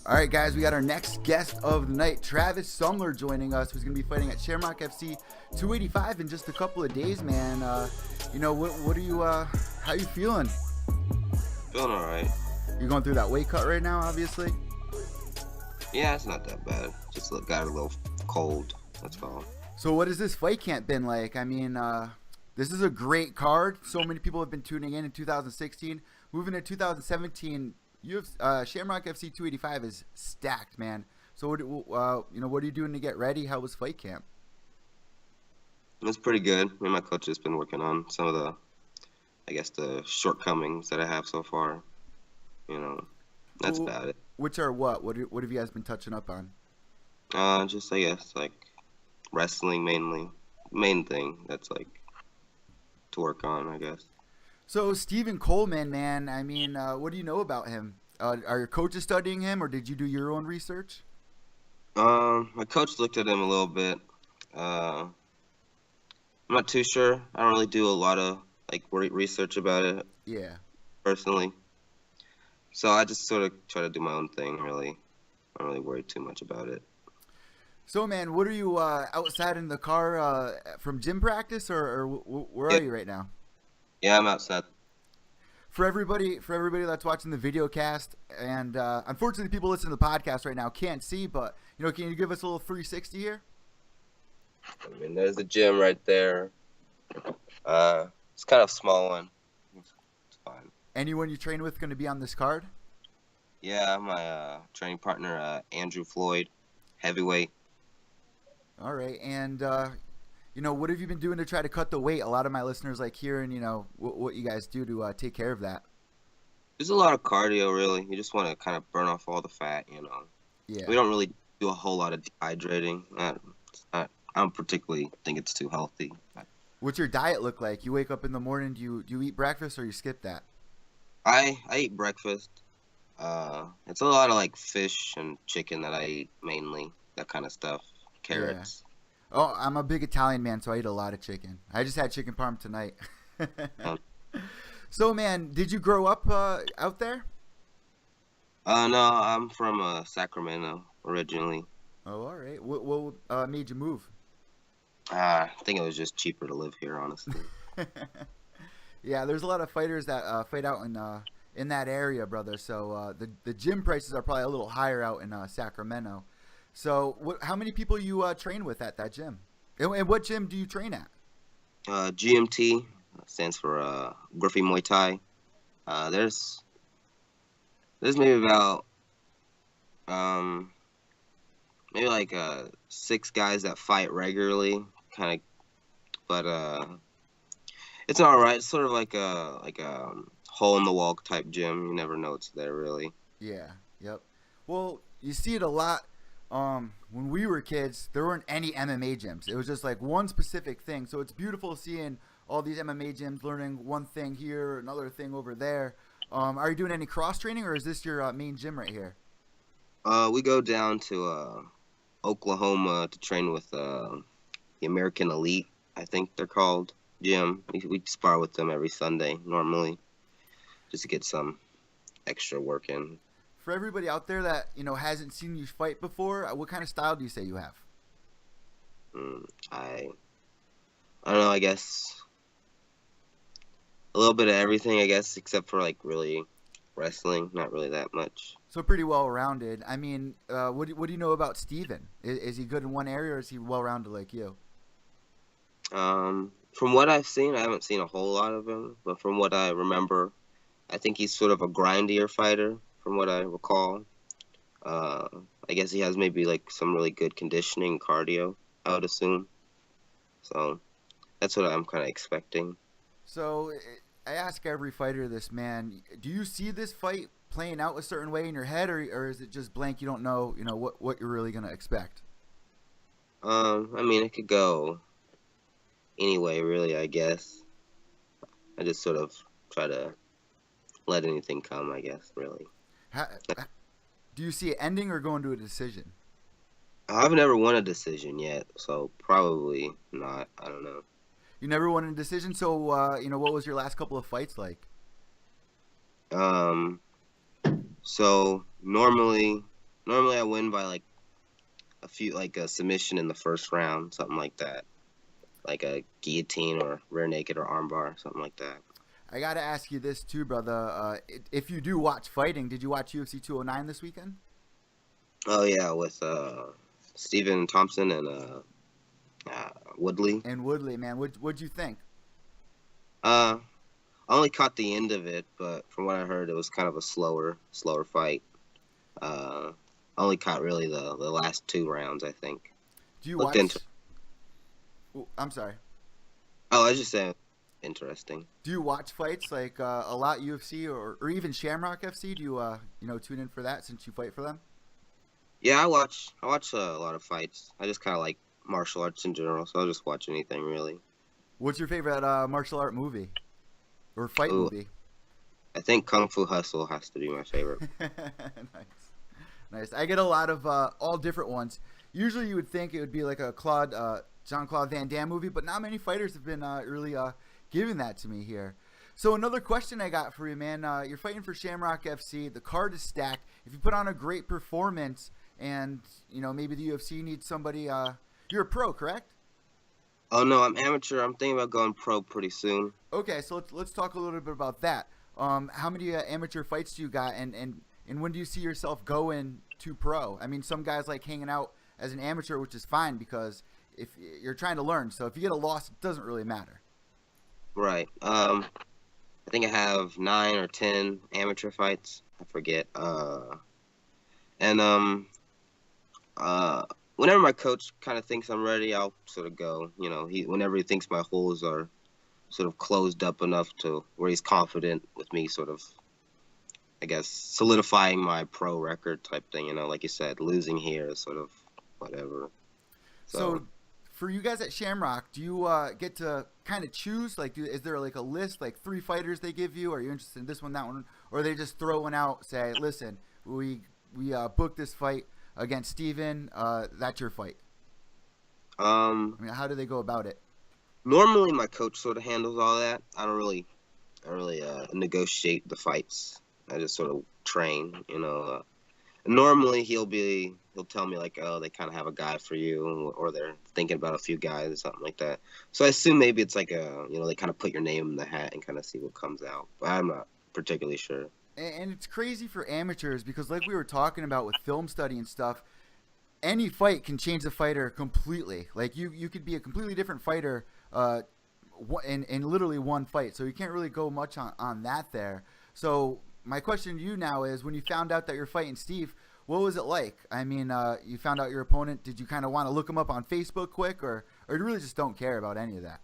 All right, guys, we got our next guest of the night, Travis Sumler, joining us, who's going to be fighting at Shamrock FC 285 in just a couple of days, man. What are you, how you feeling? Feeling all right. You're going through that weight cut right now, obviously? Yeah, it's not that bad. Just got a little cold, that's all. So what has this fight camp been like? I mean, this is a great card. So many people have been tuning in 2016. Moving to 2017, Shamrock FC 285 is stacked, man. So what are you doing to get ready? How was fight camp? It's pretty good. Me and my coach has been working on some of the shortcomings that I have so far. That's about it. Which are what? What have you guys been touching up on? Just, I guess, like wrestling mainly. Main thing that's like to work on, I guess. So Stephen Coleman, man, I mean, what do you know about him? Are your coaches studying him, or did you do your own research? My coach looked at him a little bit. I'm not too sure. I don't really do a lot of research about it. Yeah. Personally. So I just sort of try to do my own thing, really. I don't really worry too much about it. So, man, what are you outside in the car from gym practice, or where are you right now? Yeah, I'm outside. For everybody that's watching the video cast, and unfortunately people listening to the podcast right now can't see, but can you give us a little 360 here? I mean, there's the gym right there. It's kind of a small one. It's fine. Anyone you train with going to be on this card? Yeah, my training partner, Andrew Floyd, heavyweight. All right, and what have you been doing to try to cut the weight? A lot of my listeners like hearing, what you guys do to take care of that. There's a lot of cardio, really. You just want to kind of burn off all the fat, Yeah. We don't really do a whole lot of dehydrating. I don't particularly think it's too healthy. What's your diet look like? You wake up in the morning, do you eat breakfast or you skip that? I eat breakfast. It's a lot of fish and chicken that I eat mainly, that kind of stuff. Carrots. Yeah. Oh, I'm a big Italian man, so I eat a lot of chicken. I just had chicken parm tonight. So, man, did you grow up out there? No, I'm from Sacramento originally. Oh, all right. What made you move? I think it was just cheaper to live here, honestly. Yeah, there's a lot of fighters that fight out in that area, brother. So the gym prices are probably a little higher out in Sacramento. So how many people you train with at that gym? And what gym do you train at? GMT stands for Griffey Muay Thai. There's maybe about maybe 6 guys that fight regularly, kind of, but it's all right. It's sort of like a hole in the wall type gym. You never know it's there, really. Yeah. Yep. Well, you see it a lot. When we were kids, there weren't any MMA gyms. It was just like one specific thing. So it's beautiful seeing all these MMA gyms, learning one thing here, another thing over there. Are you doing any cross training, or is this your main gym right here? We go down to Oklahoma to train with the American Elite, I think they're called, gym. We spar with them every Sunday normally, just to get some extra work in. For everybody out there that hasn't seen you fight before, what kind of style do you say you have? I don't know. I guess a little bit of everything. I guess except for really wrestling. Not really that much. So pretty well rounded. I mean, what do you know about Steven? Is he good in one area, or is he well rounded like you? From what I've seen, I haven't seen a whole lot of him, but from what I remember, I think he's sort of a grindier fighter. From what I recall, I guess he has maybe some really good conditioning, cardio, I would assume. So that's what I'm kind of expecting. So I ask every fighter this, man. Do you see this fight playing out a certain way in your head, or is it just blank? You don't know, what you're really gonna expect. I mean, it could go any way, really. I guess I just sort of try to let anything come. I guess, really. Do you see it ending or going to a decision? I've never won a decision yet, so probably not. I don't know. You never won a decision, so what was your last couple of fights like? Um, so normally I win by like a few, like a submission in the first round, something like that, like a guillotine or rear naked or armbar, something like that. I got to ask you this too, brother. If you do watch fighting, did you watch UFC 209 this weekend? Oh yeah, with Stephen Thompson and Woodley. And Woodley, man, what'd you think? I only caught the end of it, but from what I heard, it was kind of a slower fight. I only caught really the last 2 rounds, I think. Do you Looked watch? into. I'm sorry. Oh, I was just saying, interesting. Do you watch fights like a lot UFC or even Shamrock FC? Do you tune in for that since you fight for them? Yeah, I watch a lot of fights. I just kind of like martial arts in general, so I'll just watch anything really. What's your favorite martial art movie or fight Ooh, movie? I think Kung Fu Hustle has to be my favorite. Nice, nice. I get a lot of all different ones. Usually, you would think it would be like a Jean-Claude Van Damme movie, but not many fighters have been really giving that to me here. So another question I got for you, man. You're fighting for Shamrock FC. The card is stacked. If you put on a great performance, and maybe the UFC needs somebody. You're a pro, correct? Oh no, I'm amateur. I'm thinking about going pro pretty soon. Okay, so let's talk a little bit about that. How many amateur fights do you got, and when do you see yourself going to pro? I mean, some guys like hanging out as an amateur, which is fine because if you're trying to learn, so if you get a loss, it doesn't really matter. Right. I think I have 9 or 10 amateur fights. I forget. And whenever my coach kind of thinks I'm ready, I'll sort of go. Whenever he thinks my holes are sort of closed up enough to where he's confident with me, sort of, I guess, solidifying my pro record type thing. Like you said, losing here is sort of whatever. So for you guys at Shamrock, do you get to kind of choose? Like, is there like a list, like 3 fighters they give you? Are you interested in this one, that one? Or they just throw one out, say, listen, we booked this fight against Steven. That's your fight. I mean, how do they go about it? Normally my coach sort of handles all that. I don't really negotiate the fights. I just sort of train. Normally he'll tell me like, oh, they kind of have a guy for you, or they're thinking about a few guys or something like that. So I assume maybe it's like they kind of put your name in the hat and kind of see what comes out. But I'm not particularly sure. And it's crazy for amateurs because, like we were talking about with film study and stuff, any fight can change the fighter completely. Like you could be a completely different fighter in literally one fight. So you can't really go much on that there. So my question to you now is, when you found out that you're fighting Steve, what was it like? I mean, you found out your opponent. Did you kind of want to look him up on Facebook quick, or you really just don't care about any of that?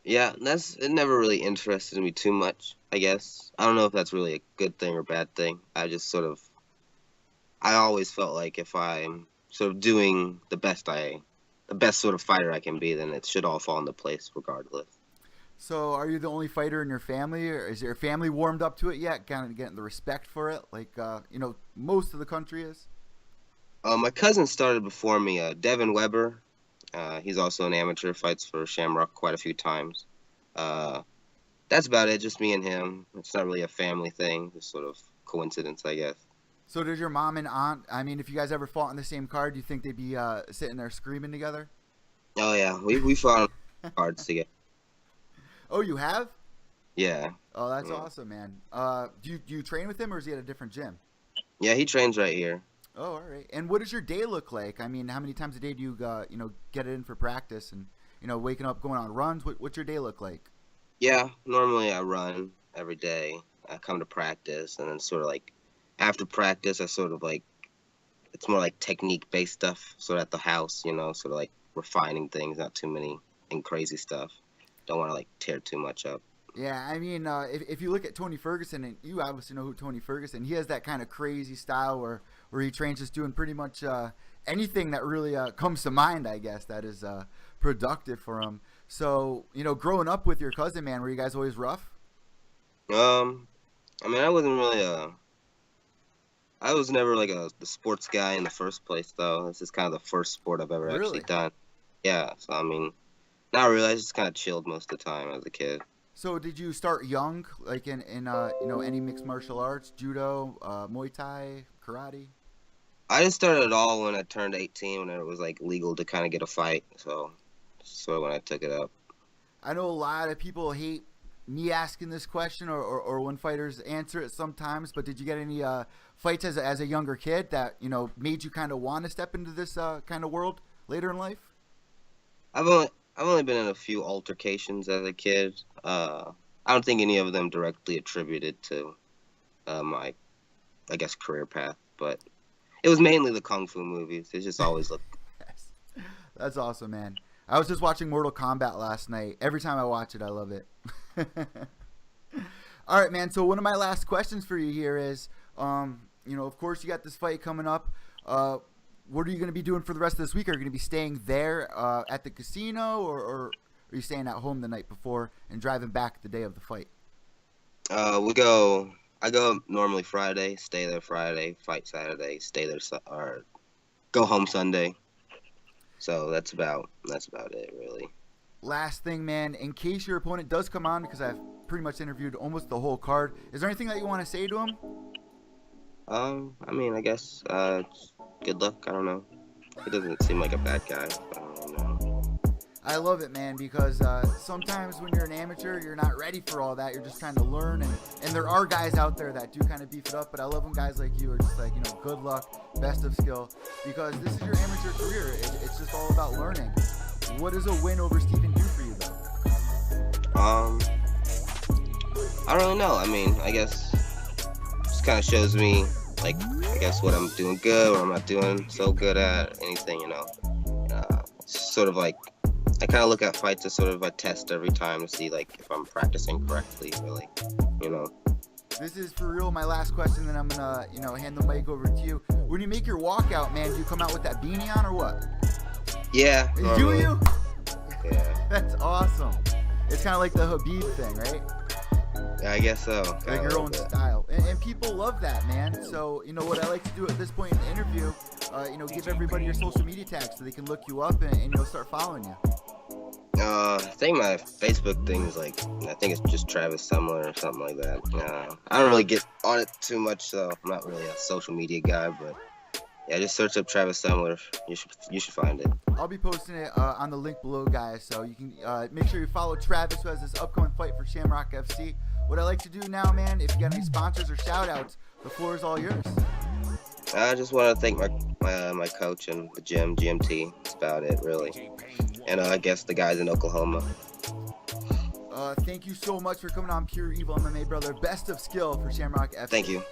Yeah, it never really interested me too much, I guess. I don't know if that's really a good thing or bad thing. I always felt like if I'm sort of doing the best sort of fighter I can be, then it should all fall into place regardless. So are you the only fighter in your family, or is your family warmed up to it yet? Kind of getting the respect for it, like most of the country is. My cousin started before me, Devin Weber. He's also an amateur, fights for Shamrock quite a few times. That's about it, just me and him. It's not really a family thing, just sort of coincidence, I guess. So did your mom and aunt, I mean, if you guys ever fought on the same card, do you think they'd be sitting there screaming together? Oh yeah, we fought on cards together. Oh, you have? Yeah. Oh, that's awesome, man. Do you train with him, or is he at a different gym? Yeah, he trains right here. Oh, all right. And what does your day look like? I mean, how many times a day do you get it in for practice, and waking up, going on runs? What's your day look like? Yeah, normally I run every day. I come to practice, and then sort of like after practice, I sort of like, it's more like technique based stuff. So at the house, sort of like refining things, not too many and crazy stuff. Don't want to like tear too much up. Yeah, I mean, if you look at Tony Ferguson, and you obviously know who Tony Ferguson, he has that kind of crazy style where he trains just doing pretty much anything that really comes to mind, I guess, that is productive for him. So, growing up with your cousin, man, were you guys always rough? I mean, I wasn't really I was never like the sports guy in the first place, though. This is kind of the first sport I've ever actually Really? done. Yeah, so I mean, not really. I just kind of chilled most of the time as a kid. So did you start young, like in you know, any mixed martial arts, judo, Muay Thai, karate? I just started it all when I turned 18, when it was like legal to kind of get a fight. So, sort of when I took it up. I know a lot of people hate me asking this question, or when fighters answer it sometimes. But did you get any fights as a younger kid that, you know, made you kind of want to step into this kind of world later in life? I've only been in a few altercations as a kid. I don't think any of them directly attributed to my, I guess, career path, but it was mainly the kung fu movies. It just always looked. Yes. That's awesome, man. I was just watching Mortal Kombat last night. Every time I watch it, I love it. All right, man. So one of my last questions for you here is, you know, of course, you got this fight coming up. What are you going to be doing for the rest of this week? Are you going to be staying there at the casino, or are you staying at home the night before and driving back the day of the fight? I go normally Friday, stay there Friday, fight Saturday, stay there, or go home Sunday. So that's about it, really. Last thing, man, in case your opponent does come on, because I've pretty much interviewed almost the whole card, is there anything that you want to say to him? I mean, I guess good luck. I don't know. He doesn't seem like a bad guy. I don't know. I love it, man, because sometimes when you're an amateur, you're not ready for all that. You're just trying to learn, and there are guys out there that do kind of beef it up, but I love when guys like you are just like, you know, good luck, best of skill, because this is your amateur career. It's just all about learning. What does a win over Stephen do for you, though? I don't really know. I mean, I guess just kind of shows me, like, I guess what I'm doing good, what I'm not doing so good at, anything, you know. It's sort of like, I kind of look at fights as sort of a test every time to see, like, if I'm practicing correctly, really, you know. This is for real my last question, then I'm going to, you know, hand the mic over to you. When you make your walkout, man, do you come out with that beanie on or what? Yeah, Do normally. you? Yeah. That's awesome. It's kind of like the Habib thing, right? Yeah, I guess so. Like Kinda your own bit. style. And people love that, man. So, you know, what I like to do at this point in the interview, you know, give everybody your social media tags so they can look you up and you know, start following you. I think my Facebook thing is like, I think it's just Travis Sumler or something like that. I don't really get on it too much, so I'm not really a social media guy, but yeah, just search up Travis Sumler. You should find it. I'll be posting it on the link below, guys, so you can make sure you follow Travis, who has this upcoming fight for Shamrock FC. What I like to do now, man, if you got any sponsors or shout-outs, the floor is all yours. I just want to thank my coach and the gym, GMT. That's about it, really. And I guess the guys in Oklahoma. Thank you so much for coming on Pure EVil MMA, brother. Best of skill for Shamrock FC. Thank you.